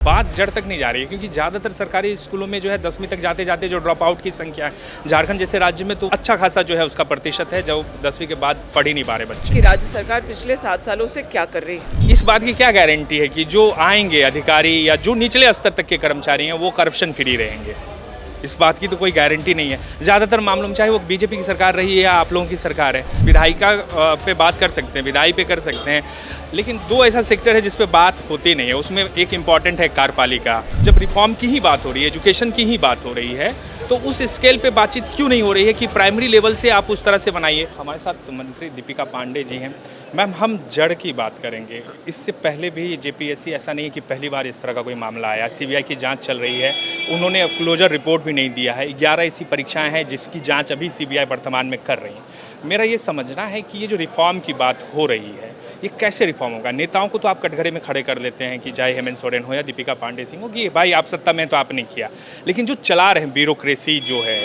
बात जड़ तक नहीं जा रही है क्योंकि ज़्यादातर सरकारी स्कूलों में जो है 10वीं तक जाते जाते जो ड्रॉप आउट की संख्या है, झारखंड जैसे राज्य में तो अच्छा खासा जो है उसका प्रतिशत है जो 10वीं के बाद पढ़ ही नहीं पा रहे बच्चे। कि राज्य सरकार पिछले 7 सालों से क्या कर रही है? इस बात की क्या गारंटी है कि जो आएंगे अधिकारी या जो निचले स्तर तक के कर्मचारी हैं वो करप्शन फ्री रहेंगे? इस बात की तो कोई गारंटी नहीं है। ज़्यादातर मामलों में चाहे वो बीजेपी की सरकार रही है या आप लोगों की सरकार है, विधायिका पे बात कर सकते हैं, विधायी पे कर सकते हैं, लेकिन दो ऐसा सेक्टर है जिस पे बात होती नहीं है। उसमें एक इम्पॉर्टेंट है कार्यपालिका। जब रिफॉर्म की ही बात हो रही है, एजुकेशन की ही बात हो रही है, तो उस स्केल पे बातचीत क्यों नहीं हो रही है कि प्राइमरी लेवल से आप उस तरह से बनाइए। हमारे साथ मंत्री दीपिका पांडे जी हैं। मैम, हम जड़ की बात करेंगे। इससे पहले भी जेपीएससी, ऐसा नहीं है कि पहली बार इस तरह का कोई मामला आया। सीबीआई की जांच चल रही है, उन्होंने क्लोजर रिपोर्ट भी नहीं दिया है। 11 ऐसी परीक्षाएं हैं जिसकी जांच अभी सीबीआई वर्तमान में कर रही है। मेरा ये समझना है कि ये जो रिफॉर्म की बात हो रही है, ये कैसे रिफॉर्म होगा? नेताओं को तो आप कटघरे में खड़े कर लेते हैं कि चाहे हेमंत सोरेन हो या दीपिका पांडे सिंह हो कि भाई आप सत्ता में तो आपने किया, लेकिन जो चला रहे हैं ब्यूरोक्रेसी जो है,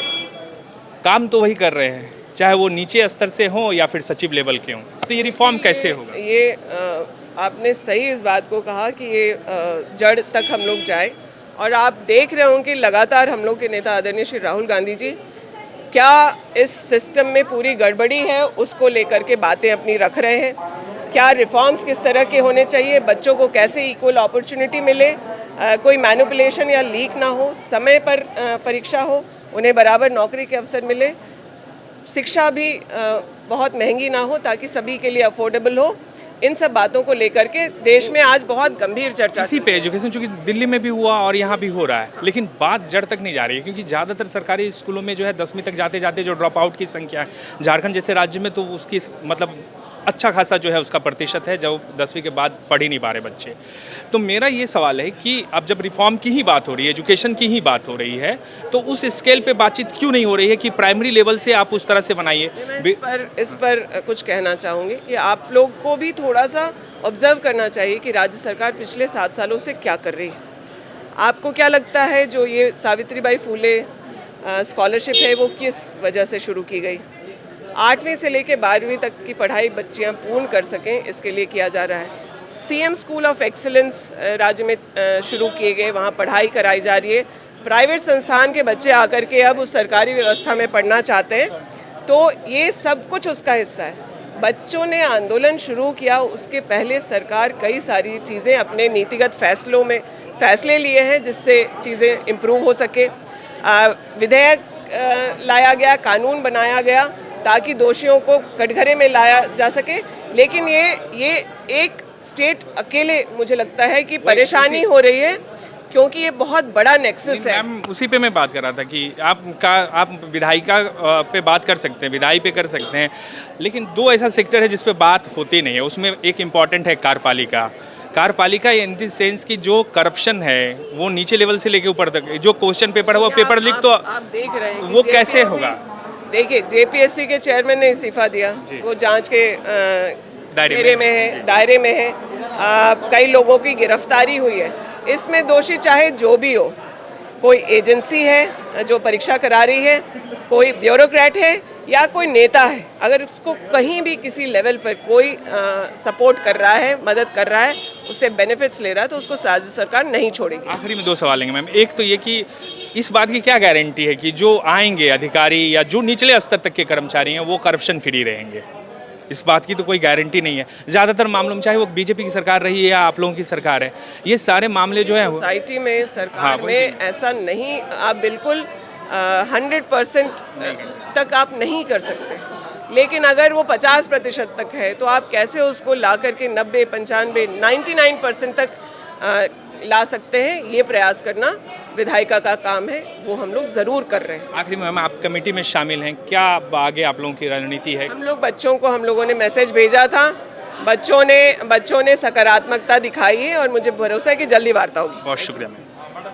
काम तो वही कर रहे हैं, चाहे वो नीचे स्तर से हो या फिर सचिव लेवल के हों। तो ये रिफॉर्म कैसे होगा? ये आपने सही इस बात को कहा कि ये जड़ तक हम लोग जाए, और आप देख रहे होंगे कि लगातार हम लोग के नेता आदरणीय श्री राहुल गांधी जी क्या इस सिस्टम में पूरी गड़बड़ी है उसको लेकर के बातें अपनी रख रहे हैं। क्या रिफॉर्म्स किस तरह के होने चाहिए, बच्चों को कैसे इक्वल अपॉर्चुनिटी मिले, कोई मैनिपुलेशन या लीक ना हो, समय पर परीक्षा हो, उन्हें बराबर नौकरी के अवसर मिले, शिक्षा भी बहुत महंगी ना हो ताकि सभी के लिए अफोर्डेबल हो। इन सब बातों को लेकर के देश में आज बहुत गंभीर चर्चा इसी पे एजुकेशन, चूंकि दिल्ली में भी हुआ और यहाँ भी हो रहा है, लेकिन बात जड़ तक नहीं जा रही है क्योंकि ज़्यादातर सरकारी स्कूलों में जो है 10वीं तक जाते जाते जो ड्रॉप आउट की संख्या है, झारखंड जैसे राज्य में तो उसकी मतलब अच्छा खासा जो है उसका प्रतिशत है जो 10वीं के बाद पढ़ ही नहीं पा रहे बच्चे। तो मेरा ये सवाल है कि अब जब रिफॉर्म की ही बात हो रही है, एजुकेशन की ही बात हो रही है, तो उस स्केल पे बातचीत क्यों नहीं हो रही है कि प्राइमरी लेवल से आप उस तरह से बनाइए? इस पर कुछ कहना चाहूँगी कि आप लोग को भी थोड़ा सा ऑब्जर्व करना चाहिए कि राज्य सरकार पिछले 7 सालों से क्या कर रही है। आपको क्या लगता है जो ये सावित्रीबाई फूले स्कॉलरशिप है वो किस वजह से शुरू की गई? 8वीं से लेकर 12वीं तक की पढ़ाई बच्चियां पूर्ण कर सकें, इसके लिए किया जा रहा है। सीएम स्कूल ऑफ एक्सीलेंस राज्य में शुरू किए गए, वहाँ पढ़ाई कराई जा रही है। प्राइवेट संस्थान के बच्चे आकर के अब उस सरकारी व्यवस्था में पढ़ना चाहते हैं, तो ये सब कुछ उसका हिस्सा है। बच्चों ने आंदोलन शुरू किया, उसके पहले सरकार कई सारी चीज़ें अपने नीतिगत फैसलों में फैसले लिए हैं जिससे चीज़ें इम्प्रूव हो सके। विधेयक लाया गया, कानून बनाया गया ताकि दोषियों को कटघरे में लाया जा सके, लेकिन ये एक स्टेट अकेले मुझे लगता है कि परेशानी हो रही है क्योंकि ये बहुत बड़ा नेक्सस है। उसी पे मैं बात कर रहा था कि आप विधायिका पे बात कर सकते हैं, विधायी पे कर सकते हैं, लेकिन दो ऐसा सेक्टर है जिस पे बात होती नहीं है। उसमें एक इम्पॉर्टेंट है कार्यपालिका। कार्यपालिका इन द सेंस की जो करप्शन है वो नीचे लेवल से लेके ऊपर तक, जो क्वेश्चन पेपर है वो पेपर लीक तो आप देख रहे हैं वो कैसे होगा? देखिए, जेपीएससी के चेयरमैन ने इस्तीफा दिया, वो जांच के दायरे में है। कई लोगों की गिरफ्तारी हुई है। इसमें दोषी चाहे जो भी हो, कोई एजेंसी है जो परीक्षा करा रही है, कोई ब्यूरोक्रेट है या कोई नेता है, अगर उसको कहीं भी किसी लेवल पर कोई सपोर्ट कर रहा है, मदद कर रहा है, उससे बेनिफिट्स ले रहा है, तो उसको राज्य सरकार नहीं छोड़ेगी। आखिरी में 2 सवाल लेंगे मैम। एक तो ये कि इस बात की क्या गारंटी है कि जो आएंगे अधिकारी या जो निचले स्तर तक के कर्मचारी हैं वो करप्शन फ्री रहेंगे? इस बात की तो कोई गारंटी नहीं है। ज़्यादातर मामलों में चाहे वो बीजेपी की सरकार रही है या आप लोगों की सरकार है, ये सारे मामले जो है सोसाइटी में, सरकार में ऐसा नहीं, आप बिल्कुल 100% तक आप नहीं कर सकते, लेकिन अगर वो 50% तक है तो आप कैसे उसको ला करके 90, 95, 99% तक ला सकते हैं, ये प्रयास करना विधायिका का काम है, वो हम लोग ज़रूर कर रहे हैं। आखिरी में आप कमेटी में शामिल हैं, क्या आगे आप लोगों की रणनीति है? हम लोगों ने मैसेज भेजा था, बच्चों ने सकारात्मकता दिखाई है और मुझे भरोसा है कि जल्दी वार्ता होगी। बहुत शुक्रिया मैम।